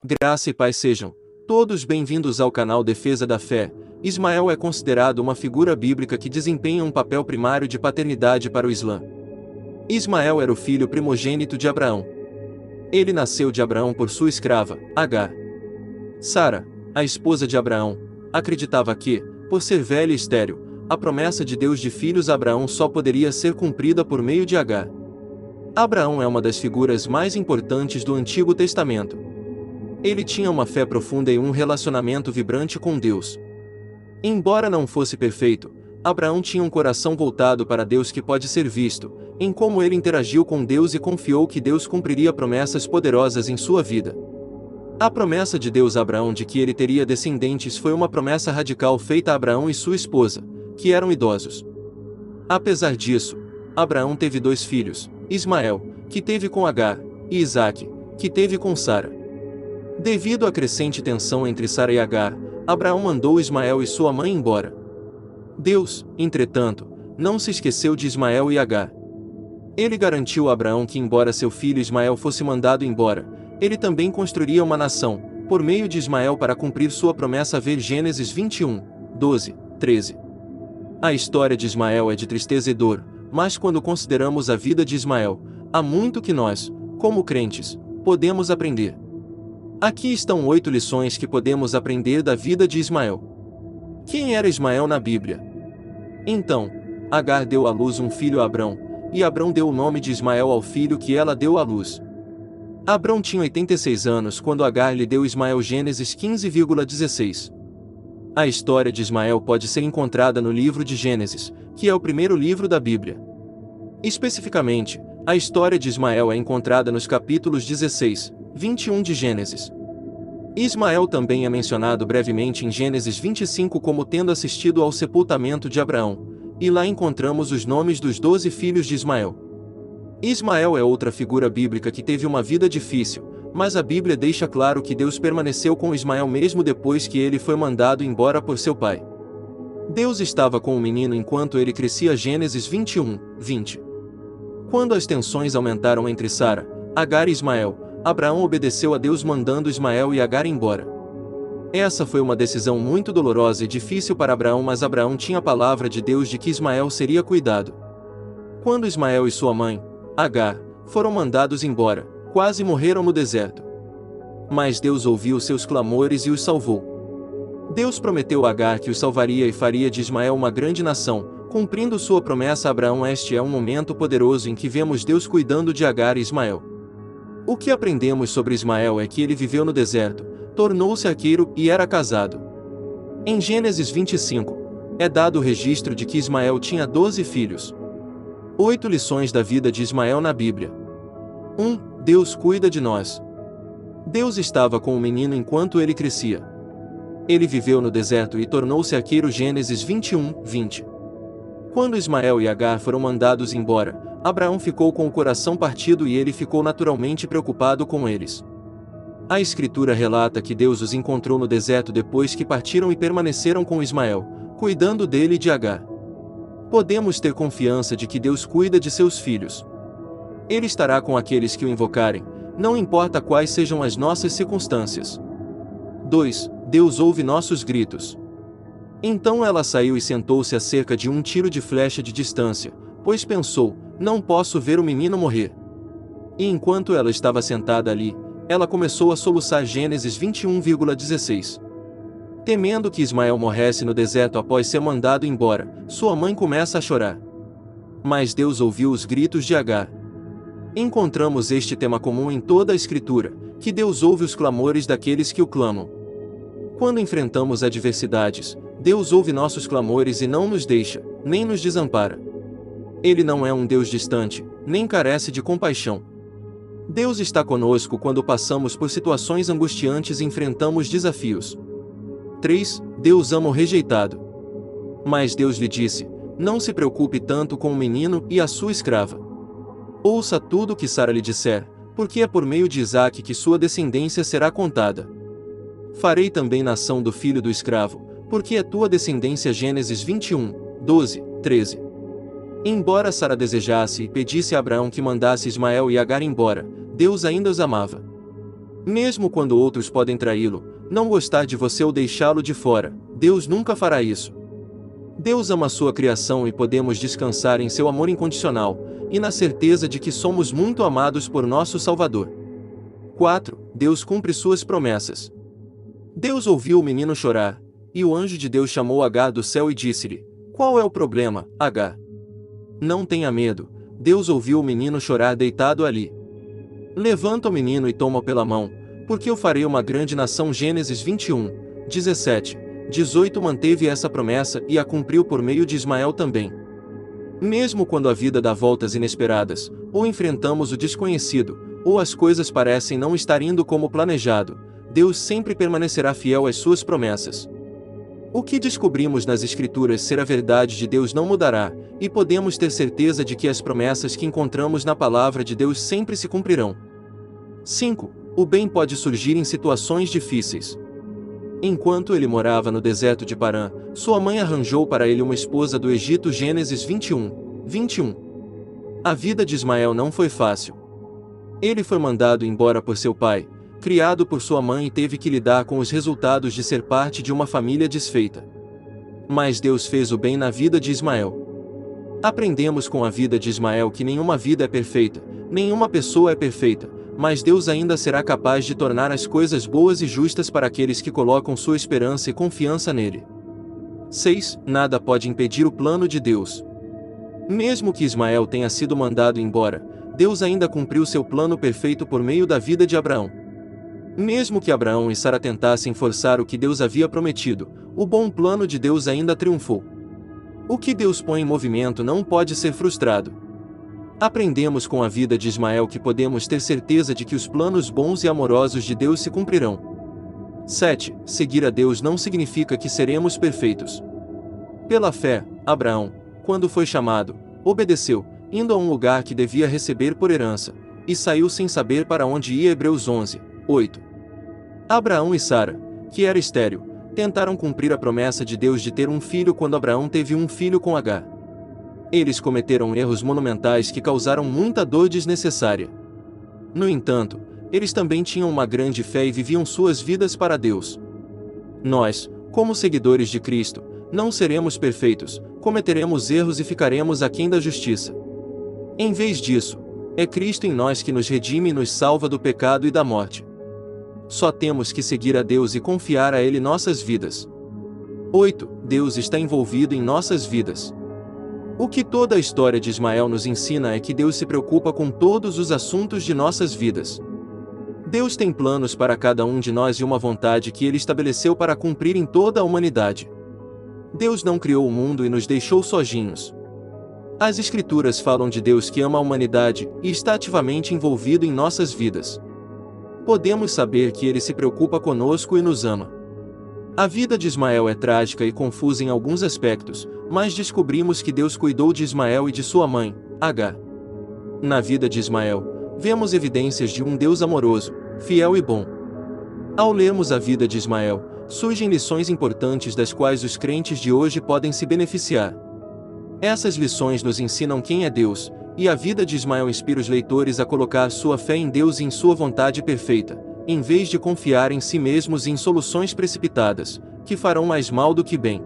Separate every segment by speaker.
Speaker 1: Graça e paz sejam todos bem-vindos ao canal Defesa da Fé. Ismael é considerado uma figura bíblica que desempenha um papel primário de paternidade para o Islã. Ismael era o filho primogênito de Abraão. Ele nasceu de Abraão por sua escrava, Agar. Sara, a esposa de Abraão, acreditava que, por ser velha e estéril, a promessa de Deus de filhos a Abraão só poderia ser cumprida por meio de Agar. Abraão é uma das figuras mais importantes do Antigo Testamento. Ele tinha uma fé profunda e um relacionamento vibrante com Deus. Embora não fosse perfeito, Abraão tinha um coração voltado para Deus que pode ser visto, em como ele interagiu com Deus e confiou que Deus cumpriria promessas poderosas em sua vida. A promessa de Deus a Abraão de que ele teria descendentes foi uma promessa radical feita a Abraão e sua esposa, que eram idosos. Apesar disso, Abraão teve 2 filhos, Ismael, que teve com Agar, e Isaque, que teve com Sara. Devido à crescente tensão entre Sara e Agar, Abraão mandou Ismael e sua mãe embora. Deus, entretanto, não se esqueceu de Ismael e Agar. Ele garantiu a Abraão que, embora seu filho Ismael fosse mandado embora, ele também construiria uma nação, por meio de Ismael para cumprir sua promessa. Ver Gênesis 21, 12, 13. A história de Ismael é de tristeza e dor, mas quando consideramos a vida de Ismael, há muito que nós, como crentes, podemos aprender. Aqui estão 8 lições que podemos aprender da vida de Ismael. Quem era Ismael na Bíblia? Então, Agar deu à luz um filho a Abrão, e Abrão deu o nome de Ismael ao filho que ela deu à luz. Abrão tinha 86 anos quando Agar lhe deu Ismael. Gênesis 15,16. A história de Ismael pode ser encontrada no livro de Gênesis, que é o primeiro livro da Bíblia. Especificamente, a história de Ismael é encontrada nos capítulos 16, 21 de Gênesis. Ismael também é mencionado brevemente em Gênesis 25 como tendo assistido ao sepultamento de Abraão, e lá encontramos os nomes dos 12 filhos de Ismael. Ismael é outra figura bíblica que teve uma vida difícil, mas a Bíblia deixa claro que Deus permaneceu com Ismael mesmo depois que ele foi mandado embora por seu pai. Deus estava com o menino enquanto ele crescia. Gênesis 21, 20. Quando as tensões aumentaram entre Sara, Agar e Ismael, Abraão obedeceu a Deus mandando Ismael e Agar embora. Essa foi uma decisão muito dolorosa e difícil para Abraão, mas Abraão tinha a palavra de Deus de que Ismael seria cuidado. Quando Ismael e sua mãe, Agar, foram mandados embora, quase morreram no deserto. Mas Deus ouviu seus clamores e os salvou. Deus prometeu a Agar que os salvaria e faria de Ismael uma grande nação, cumprindo sua promessa a Abraão. Este é um momento poderoso em que vemos Deus cuidando de Agar e Ismael. O que aprendemos sobre Ismael é que ele viveu no deserto, tornou-se arqueiro e era casado. Em Gênesis 25, é dado o registro de que Ismael tinha 12 filhos. 8 lições da vida de Ismael na Bíblia. 1. Deus cuida de nós. Deus estava com o menino enquanto ele crescia. Ele viveu no deserto e tornou-se arqueiro. Gênesis 21, 20. Quando Ismael e Agar foram mandados embora, Abraão ficou com o coração partido e ele ficou naturalmente preocupado com eles. A Escritura relata que Deus os encontrou no deserto depois que partiram e permaneceram com Ismael, cuidando dele e de Agar. Podemos ter confiança de que Deus cuida de seus filhos. Ele estará com aqueles que o invocarem, não importa quais sejam as nossas circunstâncias. 2. Deus ouve nossos gritos. Então ela saiu e sentou-se a cerca de 1 tiro de flecha de distância, pois pensou: não posso ver o menino morrer. E enquanto ela estava sentada ali, ela começou a soluçar. Gênesis 21,16. Temendo que Ismael morresse no deserto após ser mandado embora, sua mãe começa a chorar. Mas Deus ouviu os gritos de Agar. Encontramos este tema comum em toda a Escritura, que Deus ouve os clamores daqueles que o clamam. Quando enfrentamos adversidades, Deus ouve nossos clamores e não nos deixa, nem nos desampara. Ele não é um Deus distante, nem carece de compaixão. Deus está conosco quando passamos por situações angustiantes e enfrentamos desafios. 3. Deus ama o rejeitado. Mas Deus lhe disse: não se preocupe tanto com o menino e a sua escrava. Ouça tudo o que Sara lhe disser, porque é por meio de Isaque que sua descendência será contada. Farei também nação do filho do escravo, porque é tua descendência. Gênesis 21, 12, 13. Embora Sara desejasse e pedisse a Abraão que mandasse Ismael e Agar embora, Deus ainda os amava. Mesmo quando outros podem traí-lo, não gostar de você ou deixá-lo de fora, Deus nunca fará isso. Deus ama sua criação e podemos descansar em seu amor incondicional, e na certeza de que somos muito amados por nosso Salvador. 4. Deus cumpre suas promessas. Deus ouviu o menino chorar, e o anjo de Deus chamou Agar do céu e disse-lhe: Qual é o problema, Agar? Não tenha medo, Deus ouviu o menino chorar deitado ali. Levanta o menino e toma-o pela mão, porque eu farei uma grande nação. Gênesis 21, 17, 18 manteve essa promessa e a cumpriu por meio de Ismael também. Mesmo quando a vida dá voltas inesperadas, ou enfrentamos o desconhecido, ou as coisas parecem não estar indo como planejado, Deus sempre permanecerá fiel às suas promessas. O que descobrimos nas Escrituras ser a verdade de Deus não mudará, e podemos ter certeza de que as promessas que encontramos na palavra de Deus sempre se cumprirão. 5. O bem pode surgir em situações difíceis. Enquanto ele morava no deserto de Parã, sua mãe arranjou para ele uma esposa do Egito. Gênesis 21, 21. A vida de Ismael não foi fácil. Ele foi mandado embora por seu pai, criado por sua mãe e teve que lidar com os resultados de ser parte de uma família desfeita. Mas Deus fez o bem na vida de Ismael. Aprendemos com a vida de Ismael que nenhuma vida é perfeita, nenhuma pessoa é perfeita, mas Deus ainda será capaz de tornar as coisas boas e justas para aqueles que colocam sua esperança e confiança nele. 6. Nada pode impedir o plano de Deus. Mesmo que Ismael tenha sido mandado embora, Deus ainda cumpriu seu plano perfeito por meio da vida de Abraão. Mesmo que Abraão e Sara tentassem forçar o que Deus havia prometido, o bom plano de Deus ainda triunfou. O que Deus põe em movimento não pode ser frustrado. Aprendemos com a vida de Ismael que podemos ter certeza de que os planos bons e amorosos de Deus se cumprirão. 7. Seguir a Deus não significa que seremos perfeitos. Pela fé, Abraão, quando foi chamado, obedeceu, indo a um lugar que devia receber por herança, e saiu sem saber para onde ia. Hebreus 11, 8. Abraão e Sara, que era estéril, tentaram cumprir a promessa de Deus de ter um filho quando Abraão teve um filho com Agar. Eles cometeram erros monumentais que causaram muita dor desnecessária. No entanto, eles também tinham uma grande fé e viviam suas vidas para Deus. Nós, como seguidores de Cristo, não seremos perfeitos, cometeremos erros e ficaremos aquém da justiça. Em vez disso, é Cristo em nós que nos redime e nos salva do pecado e da morte. Só temos que seguir a Deus e confiar a Ele nossas vidas. 8. Deus está envolvido em nossas vidas. O que toda a história de Ismael nos ensina é que Deus se preocupa com todos os assuntos de nossas vidas. Deus tem planos para cada um de nós e uma vontade que Ele estabeleceu para cumprir em toda a humanidade. Deus não criou o mundo e nos deixou sozinhos. As Escrituras falam de Deus que ama a humanidade e está ativamente envolvido em nossas vidas. Podemos saber que Ele se preocupa conosco e nos ama. A vida de Ismael é trágica e confusa em alguns aspectos, mas descobrimos que Deus cuidou de Ismael e de sua mãe, Agar. Na vida de Ismael, vemos evidências de um Deus amoroso, fiel e bom. Ao lermos a vida de Ismael, surgem lições importantes das quais os crentes de hoje podem se beneficiar. Essas lições nos ensinam quem é Deus, e a vida de Ismael inspira os leitores a colocar sua fé em Deus e em sua vontade perfeita, em vez de confiar em si mesmos e em soluções precipitadas, que farão mais mal do que bem.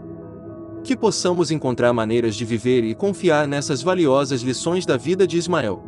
Speaker 1: Que possamos encontrar maneiras de viver e confiar nessas valiosas lições da vida de Ismael.